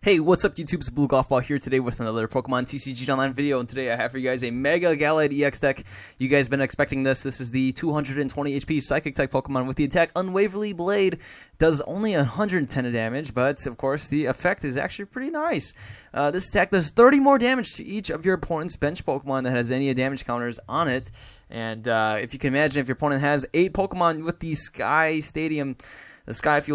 Hey, what's up YouTube? It's abluegolfball here today with another Pokemon TCG Online video, and today I have for you guys a Mega Gallade EX deck. You guys been expecting this. This is the 220 HP Psychic type Pokemon with the attack Unwaverly Blade. Does only 110 damage, but of course the effect is actually pretty nice. This attack does 30 more damage to each of your opponent's bench Pokemon that has any damage counters on it. And if you can imagine, if your opponent has 8 Pokemon with the Skyfield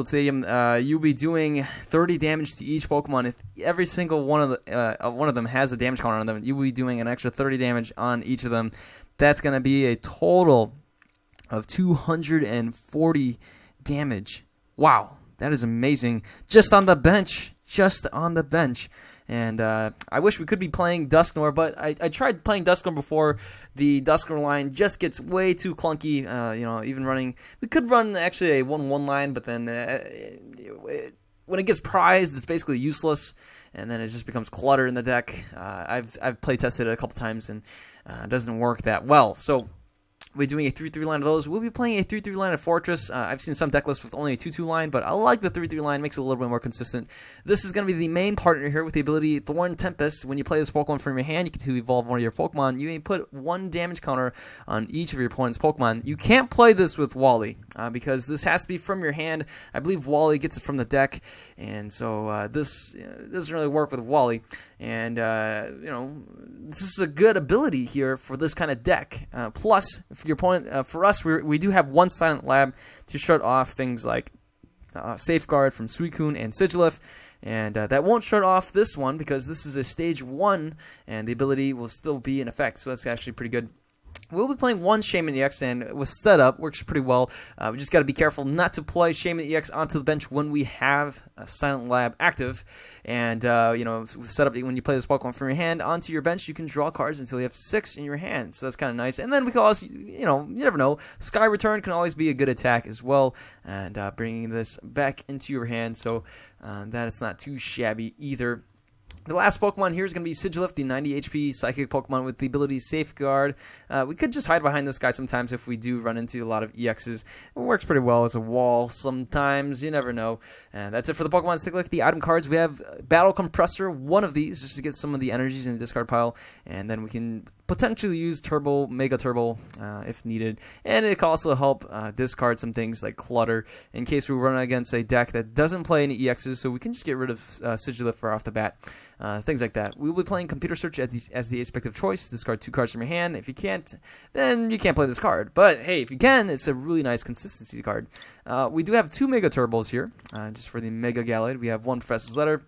Stadium, you'll be doing 30 damage to each Pokemon. If every single one of them has a damage counter on them, you'll be doing an extra 30 damage on each of them. That's going to be a total of 240 damage. Wow, that is amazing. Just on the bench. Just on the bench. And I wish we could be playing Dusknoir, but I tried playing Dusknoir before. The Dusknoir line just gets way too clunky. Even running, we could run actually a 1-1 line, but then when it gets prized, it's basically useless, and then it just becomes clutter in the deck. I've play tested it a couple times, and it doesn't work that well. So we're doing a 3-3 line of those. We'll be playing a 3-3 line of Fortress. I've seen some deck lists with only a 2-2 line, but I like the 3-3 line. Makes it a little bit more consistent. This is going to be the main partner here with the ability Thorn Tempest. When you play this Pokemon from your hand, you can evolve one of your Pokemon. You may put 1 damage counter on each of your opponent's Pokemon. You can't play this with Wally because this has to be from your hand. I believe Wally gets it from the deck, and so this doesn't really work with Wally. And this is a good ability here for this kind of deck. Plus, for your opponent, for us, we do have 1 Silent Lab to shut off things like Safeguard from Suicune and Sigilyph. And that won't shut off this one because this is a stage 1, and the ability will still be in effect. So that's actually pretty good. We'll be playing 1 Shaman EX, and with setup, works pretty well. We just got to be careful not to play Shaman EX onto the bench when we have a Silent Lab active. And, with setup, when you play this Pokemon from your hand onto your bench, you can draw cards until you have 6 in your hand. So that's kind of nice. And then we can also, you never know, Sky Return can always be a good attack as well. And bringing this back into your hand, so that it's not too shabby either. The last Pokemon here is going to be Sigilyph, the 90 HP Psychic Pokemon with the ability Safeguard. We could just hide behind this guy sometimes if we do run into a lot of EXs. It works pretty well as a wall sometimes. You never know. And that's it for the Pokemon. Take a look at the item cards. We have Battle Compressor, 1 of these, just to get some of the energies in the discard pile. And then we can potentially use Turbo, Mega Turbo, if needed. And it can also help discard some things like Clutter in case we run against a deck that doesn't play any EXs, so we can just get rid of Sigilyph right off the bat. Things like that. We will be playing Computer Search as the aspect of choice. Discard 2 cards from your hand. If you can't, then you can't play this card. But hey, if you can, it's a really nice consistency card. We do have 2 Mega Turbos here, just for the Mega Gallade. We have 1 Professor's Letter,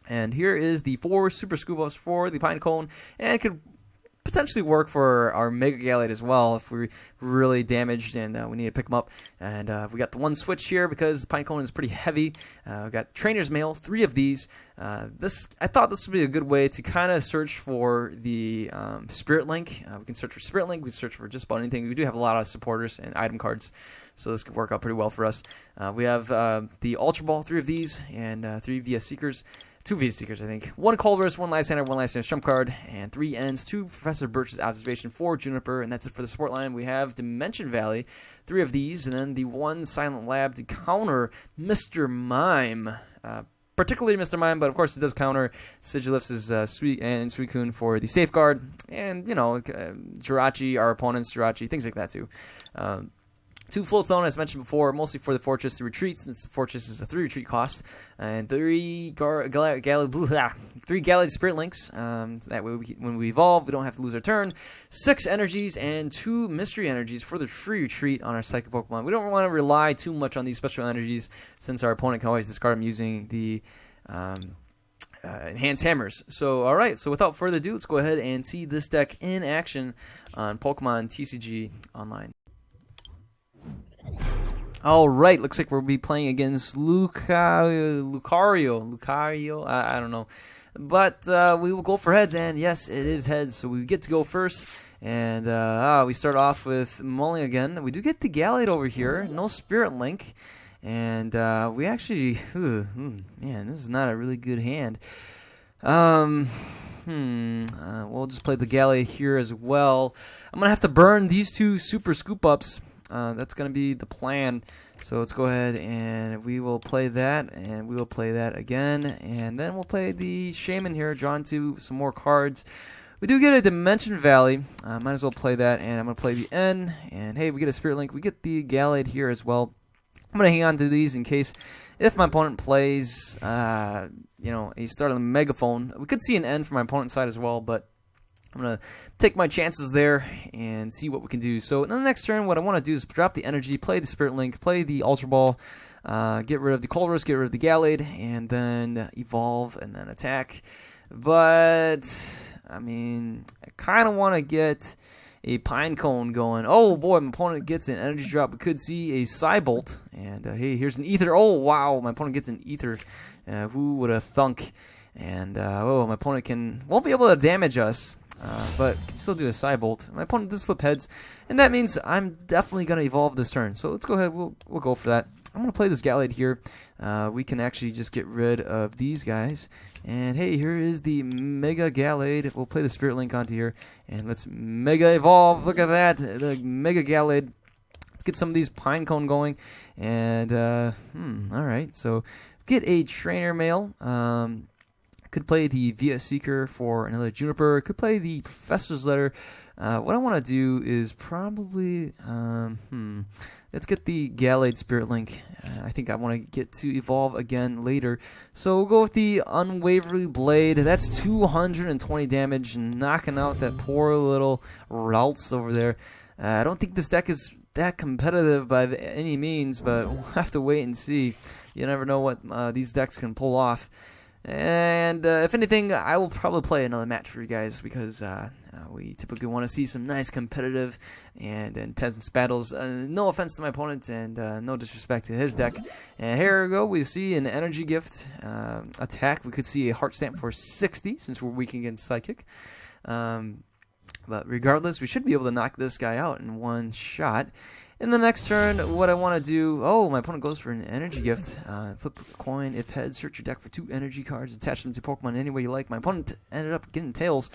and here is the 4 Super Scoop Ups for the Pinecone, and it could potentially work for our Mega Gallade as well if we're really damaged and we need to pick them up. And we got the 1 switch here because the Pinecone is pretty heavy. We got Trainer's Mail, 3 of these. I thought this would be a good way to kind of search for the Spirit Link. We can search for Spirit Link. We search for just about anything. We do have a lot of supporters and item cards, so this could work out pretty well for us. We have the Ultra Ball, 3 of these, and 3 VS Seekers. 2 VS Seekers, I think. 1 Colress, 1 Lysander, 1 Lysander Trump card, and 3 Ends, 2 Professor Birch's Observation, 4 Juniper, and that's it for the support line. We have Dimension Valley, 3 of these, and then the 1 Silent Lab to Mr. Mime. Particularly Mr. Mime, but of course it does counter Sigilyph's Sweet and Suicune for the Safeguard, and, Jirachi, our opponent's Jirachi, things like that too. 2 Float Zone, as mentioned before, mostly for the Fortress to retreat, since the Fortress is a 3 retreat cost. And 3 Gallade Spirit Links. That way, when we evolve, we don't have to lose our turn. 6 energies and 2 Mystery Energies for the free retreat on our Psychic Pokemon. We don't want to rely too much on these special energies, since our opponent can always discard them using the Enhanced Hammers. So, alright, so without further ado, let's go ahead and see this deck in action on Pokemon TCG Online. Alright, looks like we'll be playing against Lucario, I don't know. But we will go for heads, and yes, it is heads, so we get to go first. And we start off with Mulling again. We do get the Gallade over here, no Spirit Link. And we actually, man, this is not a really good hand. We'll just play the Gallade here as well. I'm going to have to burn these 2 Super Scoop Ups. That's going to be the plan. So let's go ahead and we will play that, and we will play that again, and then we'll play the Shaman here, draw into some more cards. We do get a Dimension Valley. Might as well play that, and I'm going to play the N. And hey, we get a Spirit Link. We get the Gallade here as well. I'm going to hang on to these in case if my opponent plays, you know, a start on the Megaphone. We could see an N from my opponent's side as well, but I'm going to take my chances there and see what we can do. So in the next turn, what I want to do is drop the energy, play the Spirit Link, play the Ultra Ball, get rid of the Colress, get rid of the Gallade, and then evolve and then attack. But I mean, I kind of want to get a Pine Cone going. Oh boy, my opponent gets an energy drop. We could see a Psybolt. And hey, here's an Ether. Oh wow, my opponent gets an Ether. Who would have thunk? And oh, my opponent won't be able to damage us, but can still do a Psybolt. My opponent does flip heads, and that means I'm definitely going to evolve this turn. So let's go ahead. We'll go for that. I'm going to play this Gallade here. We can actually just get rid of these guys. And hey, here is the Mega Gallade. We'll play the Spirit Link onto here. And let's Mega Evolve. Look at that. The Mega Gallade. Let's get some of these Pine Cone going. And, alright. So, get a Trainer Mail. Could play the Via Seeker for another Juniper. Could play the Professor's Letter. What I want to do is probably, let's get the Gallade Spirit Link. I think I want to get to evolve again later. So we'll go with the Unwavery Blade. That's 220 damage, knocking out that poor little Ralts over there. I don't think this deck is that competitive by any means, but we'll have to wait and see. You never know what these decks can pull off. And if anything, I will probably play another match for you guys because we typically want to see some nice competitive and intense battles. No offense to my opponent and no disrespect to his deck. And here we go. We see an Energy Gift attack. We could see a Heart Stamp for 60 since we're weak against Psychic. But regardless, we should be able to knock this guy out in one shot. In the next turn, what I want to do... Oh, my opponent goes for an Energy Gift. Flip a coin. If heads, search your deck for 2 energy cards. Attach them to Pokemon any way you like. My opponent ended up getting Tails.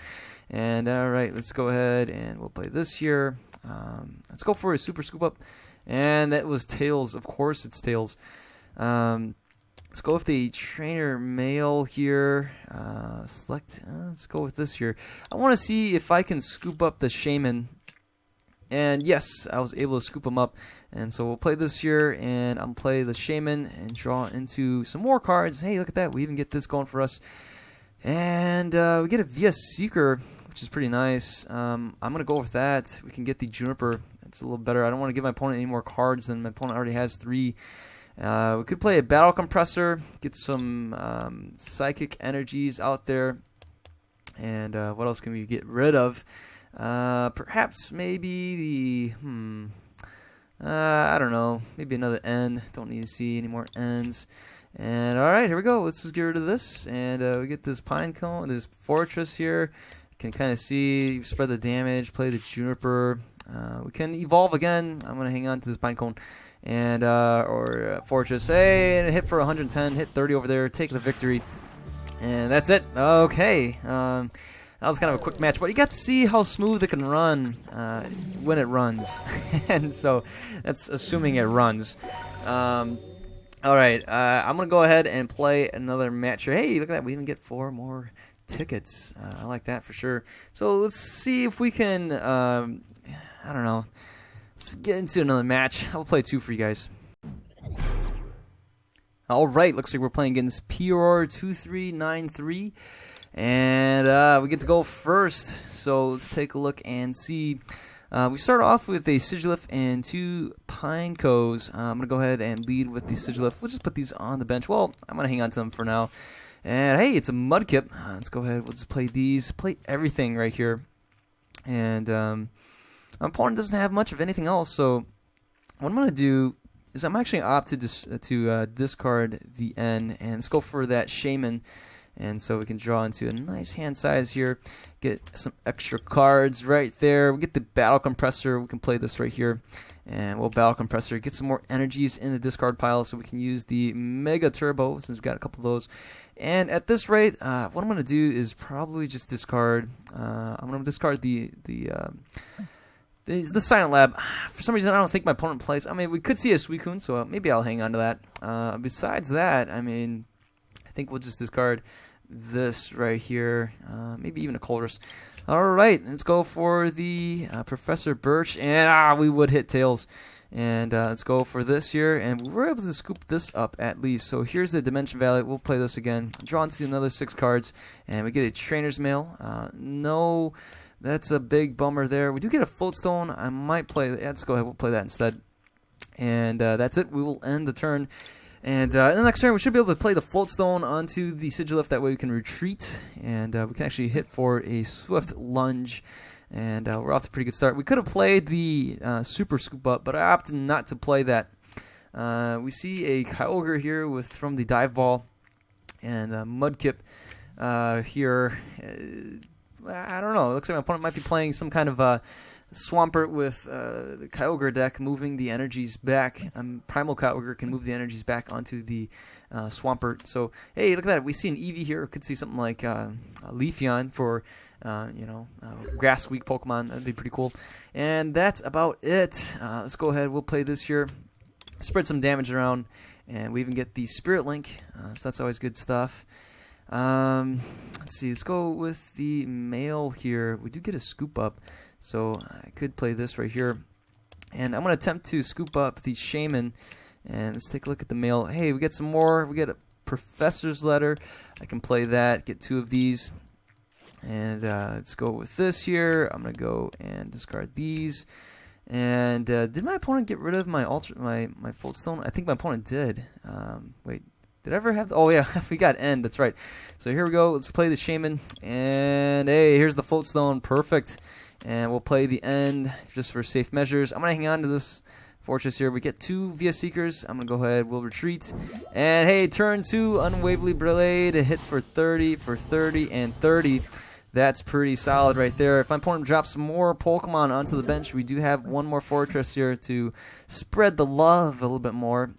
And, alright, let's go ahead and we'll play this here. Let's go for a Super Scoop Up. And that was Tails. Of course it's Tails. Let's go with the Trainer Mail here. Select... let's go with this here. I want to see if I can scoop up the Shaman. And yes, I was able to scoop him up. And so we'll play this here, and I'm play the Shaman and draw into some more cards. Hey, look at that. We even get this going for us. And we get a Via Seeker, which is pretty nice. I'm going to go with that. We can get the Juniper. It's a little better. I don't want to give my opponent any more cards than my opponent already has 3. We could play a Battle Compressor, get some Psychic energies out there. And what else can we get rid of? Perhaps maybe the, I don't know, maybe another N. Don't need to see any more N's. And alright, here we go. Let's just get rid of this. And we get this Pine Cone, this Fortress here. You can kind of see, spread the damage, play the Juniper. We can evolve again. I'm going to hang on to this Pine Cone. And, or Fortress. Hey, and hit for 110, hit 30 over there, take the victory. And that's it. Okay. That was kind of a quick match, but you got to see how smooth it can run when it runs. And so that's assuming it runs. Alright, I'm going to go ahead and play another match here. Hey, look at that. We even get 4 more tickets. I like that for sure. So let's see if we can, I don't know, let's get into another match. I'll play 2 for you guys. Alright, looks like we're playing against PROR2393. And we get to go first, so let's take a look and see. We start off with a Sigilyph and 2 Pinecos. I'm going to go ahead and lead with the Sigilyph. We'll just put these on the bench. Well, I'm going to hang on to them for now. And hey, it's a Mudkip. Let's go ahead. We'll just play these. Play everything right here. And my opponent doesn't have much of anything else, so what I'm going to do is I'm actually going to opt to discard the N, and let's go for that Shaman. And so we can draw into a nice hand size here, get some extra cards right there. We get the Battle Compressor. We can play this right here. And we'll Battle Compressor, get some more energies in the discard pile so we can use the Mega Turbo since we've got a couple of those. And at this rate, what I'm going to do is probably just discard. I'm going to discard the The Silent Lab, for some reason, I don't think my opponent plays. I mean, we could see a Suicune, so maybe I'll hang on to that. Besides that, I mean, I think we'll just discard this right here. Maybe even a Colress. All right, let's go for the Professor Birch, and we would hit Tails. And let's go for this here, and we were able to scoop this up at least. So here's the Dimension Valley. We'll play this again. Draw into another 6 cards, and we get a Trainer's Mail. No, that's a big bummer there. We do get a Floatstone. I might play. Let's go ahead. We'll play that instead. And that's it. We will end the turn. And in the next turn, we should be able to play the Floatstone onto the Sigilyph. That way we can retreat, and we can actually hit for a Swift Lunge. And we're off to a pretty good start. We could have played the Super Scoop Up, but I opted not to play that. We see a Kyogre here from the Dive Ball, and Mudkip here. I don't know. It looks like my opponent might be playing some kind of Swampert with the Kyogre deck, moving the energies back. Primal Kyogre can move the energies back onto the Swampert. So, hey, look at that. We see an Eevee here. We could see something like Leafeon for, grass weak Pokemon. That'd be pretty cool. And that's about it. Let's go ahead. We'll play this here. Spread some damage around. And we even get the Spirit Link. So that's always good stuff. Let's see. Let's go with the Mail here. We do get a Scoop Up. So I could play this right here. And I'm going to attempt to scoop up the Shaman. And let's take a look at the Mail. Hey, we get some more. We get a Professor's Letter. I can play that. Get 2 of these. And let's go with this here. I'm going to go and discard these. And did my opponent get rid of my my Floatstone? I think my opponent did. Wait. Did I ever have... Oh, yeah. We got End. That's right. So here we go. Let's play the Shaman. And, hey, here's the Floatstone. Perfect. And we'll play the End just for safe measures. I'm going to hang on to this Fortress here. We get 2 Via Seekers. I'm going to go ahead. We'll retreat. And, hey, turn 2, Unwavery Blade. A hit for 30, and 30. That's pretty solid right there. If my opponent drops some more Pokemon onto the bench, we do have 1 more Fortress here to spread the love a little bit more.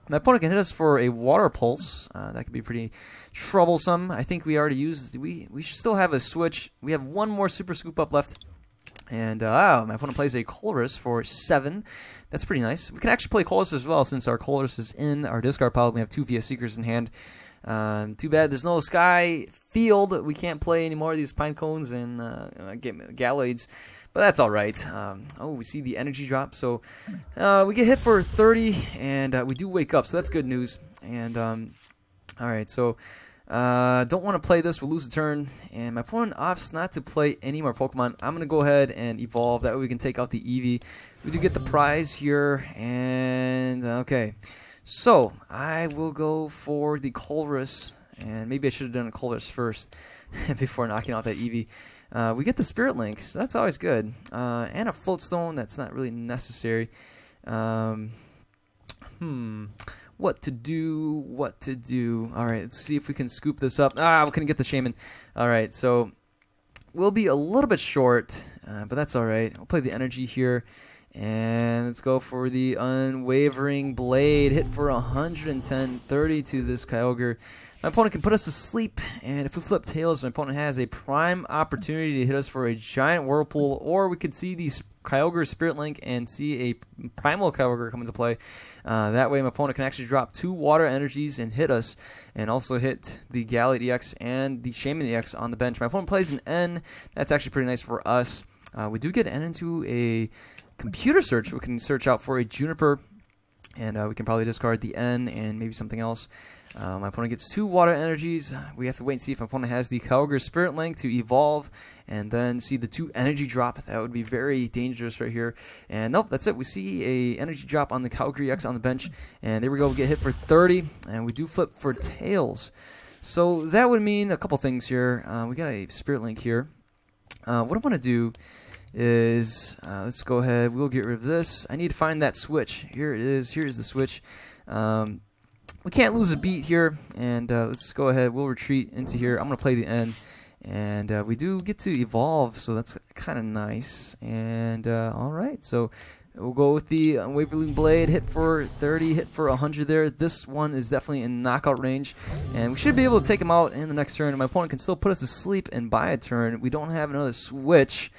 My opponent can hit us for a Water Pulse. That could be pretty troublesome. I think we already used... We should still have a switch. We have 1 more Super Scoop Up left. And my opponent plays a Colress for 7. That's pretty nice. We can actually play Colress as well since our Colress is in our discard pile. We have 2 Via Seekers in hand. Too bad there's no Sky Field. We can't play any more of these Pine Cones and Gallades. But that's all right. We see the energy drop. So we get hit for 30, and we do wake up. So that's good news. And all right, so... don't want to play this. We'll lose a turn. And my opponent opts not to play any more Pokemon. I'm going to go ahead and evolve. That way we can take out the Eevee. We do get the prize here. And, okay. So, I will go for the Colress. And maybe I should have done a Colress first before knocking out that Eevee. We get the Spirit Link. So that's always good. And a Floatstone. That's not really necessary. What to do? All right, let's see if we can scoop this up. We couldn't get the Shaman. All right, so we'll be a little bit short, but that's all right. We'll play the energy here, and let's go for the Unwavering Blade. Hit for 110, 30 to this Kyogre. My opponent can put us to sleep, and if we flip Tails, my opponent has a prime opportunity to hit us for a giant Whirlpool, or we could see the Kyogre Spirit Link and see a Primal Kyogre come into play. That way my opponent can actually drop 2 Water Energies and hit us, and also hit the Gallade EX and the Shaman EX on the bench. My opponent plays an N. That's actually pretty nice for us. We do get N into a computer search. We can search out for a Juniper, and we can probably discard the N and maybe something else. My opponent gets 2 Water Energies. We have to wait and see if my opponent has the Kyogre Spirit Link to evolve, and then see the 2 energy drop. That would be very dangerous right here. And nope, that's it. We see a energy drop on the Kyogre X on the bench, and there we go. We get hit for 30, and we do flip for Tails. So that would mean a couple things here. We got a Spirit Link here. What I want to do is, let's go ahead. We'll get rid of this. I need to find that switch. Here it is. Here's the switch. We can't lose a beat here, and let's go ahead. We'll retreat into here. I'm going to play the N, and we do get to evolve, so that's kind of nice. And all right, so we'll go with the Unwavering Blade. Hit for 30, hit for 100 there. This one is definitely in knockout range, and we should be able to take him out in the next turn. My opponent can still put us to sleep and buy a turn. We don't have another switch.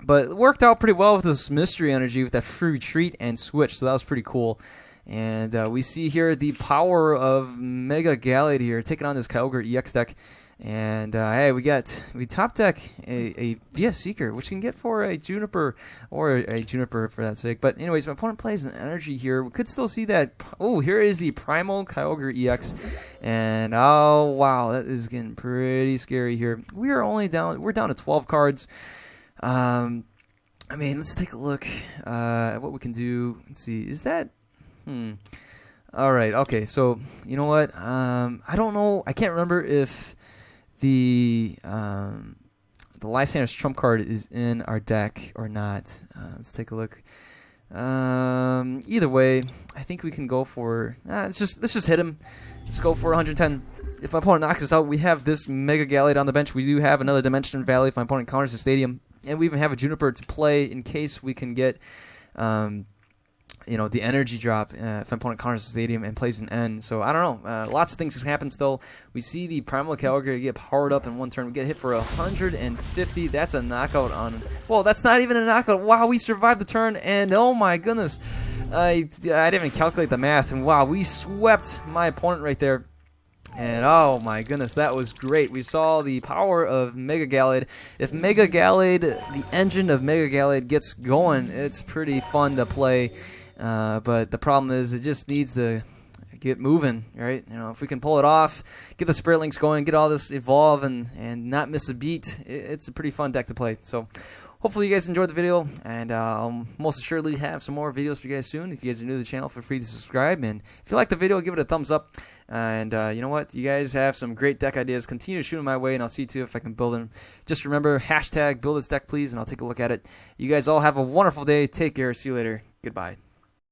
But it worked out pretty well with this mystery energy with that free retreat and switch, so that was pretty cool. And we see here the power of Mega Gallade here taking on this Kyogre EX deck. And hey, we top deck a VS Seeker, which you can get for a Juniper or a Juniper for that sake. But anyways, my opponent plays an energy here. We could still see that. Oh, here is the Primal Kyogre EX, and oh wow, that is getting pretty scary here. We're down to 12 cards. I mean, let's take a look at what we can do. Let's see, is that all right, okay, so you know what, I don't know, I can't remember if the Lysander's trump card is in our deck or not. Let's take a look. Either way, I think we can go for let's just hit him. Let's go for 110. If my opponent knocks us out, we have this Mega Gallade on the bench. We do have another Dimension Valley if my opponent counters the stadium, and we even have a Juniper to play in case we can get the energy drop if my opponent counters the stadium and plays an N. So I don't know. Lots of things can happen still. We see the Primal Kyogre get powered up in one turn. We get hit for 150. That's a knockout on. Well, that's not even a knockout. Wow, we survived the turn, and oh my goodness, I didn't even calculate the math. And wow, we swept my opponent right there. And oh my goodness, that was great. We saw the power of Mega Gallade. If Mega Gallade, the engine of Mega Gallade gets going, it's pretty fun to play. But the problem is it just needs to get moving, right? If we can pull it off, get the Spirit Links going, get all this evolve and not miss a beat, it's a pretty fun deck to play. So hopefully you guys enjoyed the video, and I'll most assuredly have some more videos for you guys soon. If you guys are new to the channel, feel free to subscribe, and if you like the video, give it a thumbs up. And you know what? You guys have some great deck ideas. Continue to shoot them my way, and I'll see to if I can build them. Just remember, #build this deck, please, and I'll take a look at it. You guys all have a wonderful day. Take care. See you later. Goodbye.